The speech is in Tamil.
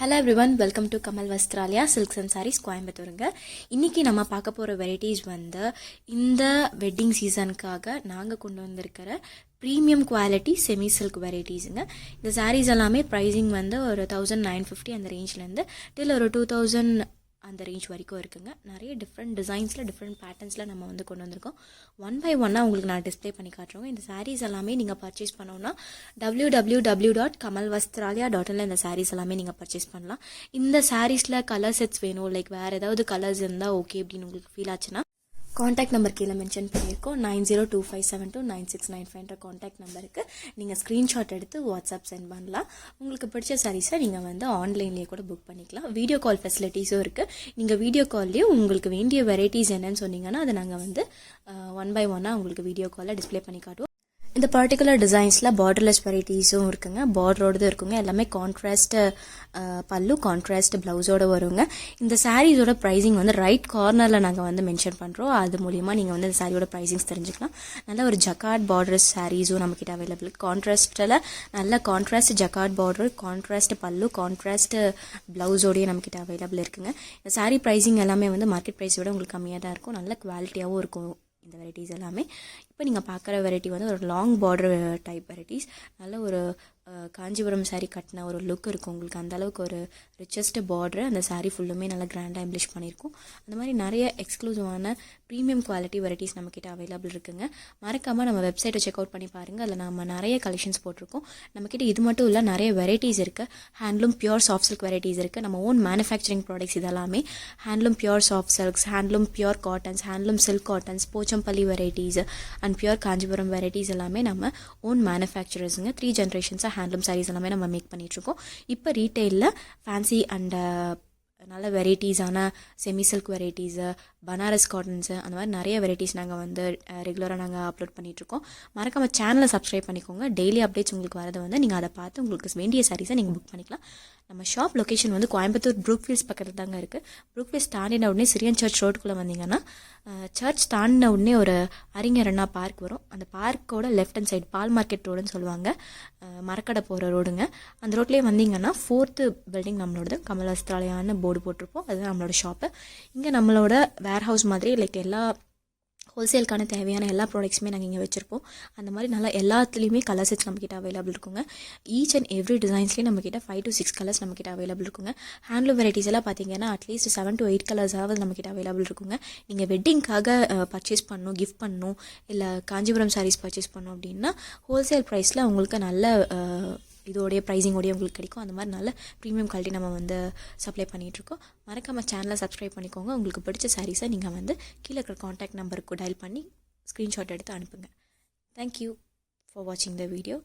Hello everyone, welcome to Kamal Vasthralaya Silks and Sarees கோயம்புத்தூருங்க. இன்னைக்கு நம்ம பார்க்க போற வெரைட்டிஸ் வந்து இந்த வெட்டிங் சீசனுக்காக நாங்க கொண்டு வந்திருக்கிற பிரீமியம் குவாலிட்டி செமி சில்க் வெரைட்டிஸ்ங்க. இந்த சாரீஸ் எல்லாமே பிரைசிங் வந்து ஒரு 1950 அந்த ரேஞ்ச்ல இருந்து டில் ஒரு 2000 அந்த ரேஞ்ச் வரைக்கும் இருக்குங்க. நிறைய டிஃப்ரெண்ட் டிசைன்ஸில் டிஃப்ரெண்ட் பேட்டர்ன்ஸில் நம்ம வந்து கொண்டு வந்திருக்கோம். ஒன் பை ஒன்னாக உங்களுக்கு நான் டிஸ்பிளே பண்ணி காட்டுறோங்க. இந்த சாரீஸ் எல்லாமே நீங்கள் பர்ச்சேஸ் பண்ணோன்னா www.kamalvastralaya.in இந்த சாரீஸ் எல்லாமே நீங்கள் பர்ச்சேஸ் பண்ணலாம். இந்த சாரீஸில் கலர் செட்ஸ் வேணும், லைக் வேறு ஏதாவது கலர்ஸ் இருந்தால் ஓகே அப்படின்னு உங்களுக்கு ஃபீல் ஆச்சுன்னா காண்டாக்ட் நம்பர் கீழே மென்ஷன் பண்ணியிருக்கோம். 9025729695 காண்டாக்ட் நம்பருக்கு நீங்கள் ஸ்க்ரீன்ஷாட் எடுத்து வாட்ஸ்அப் சென்ட் பண்ணலாம். உங்களுக்கு பிடிச்ச சாரீஸை நீங்கள் வந்து ஆன்லைன்லேயே கூட புக் பண்ணிக்கலாம். வீடியோ கால் ஃபெசிலிட்டிஸும் இருக்குது. நீங்கள் வீடியோ கால்லேயும் உங்களுக்கு வேண்டிய வெரைட்டிஸ் என்னன்னு சொன்னீங்கன்னா அதை நாங்கள் வந்து ஒன் பை ஒன்னாக உங்களுக்கு வீடியோ காலில் டிஸ்பிளே பண்ணி காட்டுவோம். இந்த பர்டிகுலர் டிசைன்ஸில் பார்டர்லெஸ் வெரைட்டிஸும் இருக்குங்க, பார்டரோடு இருக்குங்க. எல்லாமே கான்ட்ராஸ்ட் பல்லு, கான்ட்ராஸ்ட் ப்ளவுஸோடு வருங்க. இந்த சாரீஸோட ப்ரைஸிங் வந்து ரைட் கார்னரில் நாங்கள் வந்து மென்ஷன் பண்ணுறோம். அது மூலிமா நீங்கள் வந்து இந்த சாரியோட ப்ரைஸிங்ஸ் தெரிஞ்சுக்கலாம். நல்ல ஒரு ஜக்கார்ட் பார்டர்ஸ் சாரீஸும் நம்மக்கிட்ட அவைலபிள். கான்ட்ராஸ்ட்டில் நல்ல கான்ட்ராஸ்ட் ஜக்கார்ட் பார்டர், கான்ட்ராஸ்ட் பல்லு, கான்ட்ராஸ்ட் ப்ளவுஸோடையே நம்மக்கிட்ட அவைலபிள் இருக்குங்க. இந்த சாரீ ப்ரைஸிங் எல்லாமே வந்து மார்க்கெட் ப்ரைஸை விட உங்களுக்கு கம்மியாக தான் இருக்கும். நல்ல குவாலிட்டியாகவும் இருக்கும் இந்த வெரைட்டிஸ் எல்லாமே. இப்போ நீங்கள் பார்க்குற வெரைட்டி வந்து ஒரு லாங் பார்டர் டைப் வெரைட்டிஸ். நல்ல ஒரு காஞ்சிபுரம் சாரீ கட்டின ஒரு லுக் இருக்கும் உங்களுக்கு. அந்தளவுக்கு ஒரு ரிச்சஸ்ட் பார்டர், அந்த சாரீ ஃபுல்லுமே நல்லா கிராண்டாக எம்ப்ளிஷ் பண்ணியிருக்கும். அந்த மாதிரி நிறைய எக்ஸ்க்ளூசிவான ப்ரீமியம் குவாலிட்டி வெரைட்டிஸ் நம்மக்கிட்ட அவைலபிள் இருக்குங்க. மறக்காமல் நம்ம வெப்சைட்டை செக் அவுட் பண்ணி பாருங்கள். அதில் நம்ம நிறைய கலெக்ஷன்ஸ் போட்டிருக்கோம். நம்மக்கிட்ட இது மட்டும் இல்லை, நிறைய வெரைட்டிஸ் இருக்குது. Handloom pure soft silk varieties இருக்குது. நம்ம ஓன் மேனுஃபேக்சரிங் ப்ராடக்ட்ஸ் இதெல்லாமே. Handloom pure soft silks, handloom pure cottons, handloom silk cottons, Pochampally varieties and pure Kanchipuram varieties எல்லாமே நம்ம ஓன் மேனுஃபேக்சரர்ஸுங்க. 3 ஜென்ரேஷன்ஸாக ஹேண்ட்லூம் சாரீஸ் எல்லாமே நம்ம மேக் பண்ணிகிட்ருக்கோம். இப்போ ரீட்டெயிலில் ஃபேன்சி அண்ட் நல்ல வெரைட்டிஸான semi silk varieties, Banaras cottons, அந்த மாதிரி நிறைய வெரைட்டிஸ் நாங்கள் வந்து ரெகுலராக நாங்கள் அப்லோட் பண்ணிகிட்ருக்கோம். மறக்காமல் சேனலை சப்ஸ்கிரைப் பண்ணிக்கோங்க. டெய்லி அப்டேட்ஸ் உங்களுக்கு வரது வந்து நீங்கள் அதை பார்த்து உங்களுக்கு வேண்டிய சாரீஸை நீங்கள் புக் பண்ணிக்கலாம். நம்ம ஷாப் லொக்கேஷன் வந்து கோயம்புத்தூர் ப்ரூக்ஃபீல்ட்ஸ் பக்கத்தில் தாங்க இருக்குது. ப்ரூக்ஃபீல்ட்ஸ் தாண்டின உடனே சிரியன் சர்ச் ரோடுக்குள்ளே வந்தீங்கன்னா சர்ச் தாண்டின உடனே ஒரு அறிஞர் அண்ணா பார்க் வரும். அந்த பார்க்கோட லெஃப்ட் ஹேண்ட் சைடு பால் மார்க்கெட் ரோடுன்னு சொல்லுவாங்க, மரக்கடை போகிற ரோடுங்க. அந்த ரோட்லேயே வந்தீங்கன்னா 4th பில்டிங் நம்மளோடது, கமல் வஸ்திராலயான்னு போர்டு போட்டிருப்போம். அதுதான் நம்மளோட ஷாப்பு. இங்கே நம்மளோட வேர் ஹவுஸ் மாதிரி லைக் எல்லா ஹோல்சேலுக்கான தேவையான எல்லா ப்ராடக்ட்ஸுமே நாங்கள் இங்கே வச்சுருப்போம். அந்த மாதிரி நல்லா எல்லாத்துலேயுமே கலர் செட்ஸ் நம்மக்கிட்ட அவைலபிள் இருக்குங்க. ஈச் அண்ட் எவ்ரி டிசைன்ஸ்லேயும் நம்மக்கிட்ட 5 to 6 கலர்ஸ் நம்மக்கிட்ட அவைலபிள் இருக்குங்க. ஹேண்ட்லூம் வெரைட்டிஸ் எல்லாம் பார்த்தீங்கன்னா அட்லீஸ்ட் 7 to 8 கலர்ஸாவது நம்மக்கிட்ட அவைலபிள் இருக்குங்க. நீங்கள் வெட்டிங்காக பர்ச்சேஸ் பண்ணணும், கிஃப்ட் பண்ணணும், இல்லை காஞ்சிபுரம் சாரீஸ் பர்ச்சேஸ் பண்ணணும் அப்படின்னா ஹோல்சேல் ப்ரைஸில் உங்களுக்கு நல்ல இதோடைய ப்ரைஸிங்கோடைய உங்களுக்கு கிடைக்கும். அந்த மாதிரி நல்ல ப்ரீமியம் குவாலிட்டி நம்ம வந்து சப்ளை பண்ணிகிட்ருக்கோம். மறக்காமல் சேனலை சப்ஸ்கிரைப் பண்ணிக்கோங்க. உங்களுக்கு பிடிச்ச சாரீஸை நீங்கள் வந்து கீழே இருக்கிற காண்டாக்ட் நம்பருக்கு டயல் பண்ணி ஸ்க்ரீன்ஷாட் எடுத்து அனுப்புங்க. தேங்க்யூ ஃபார் வாட்சிங் த வீடியோ.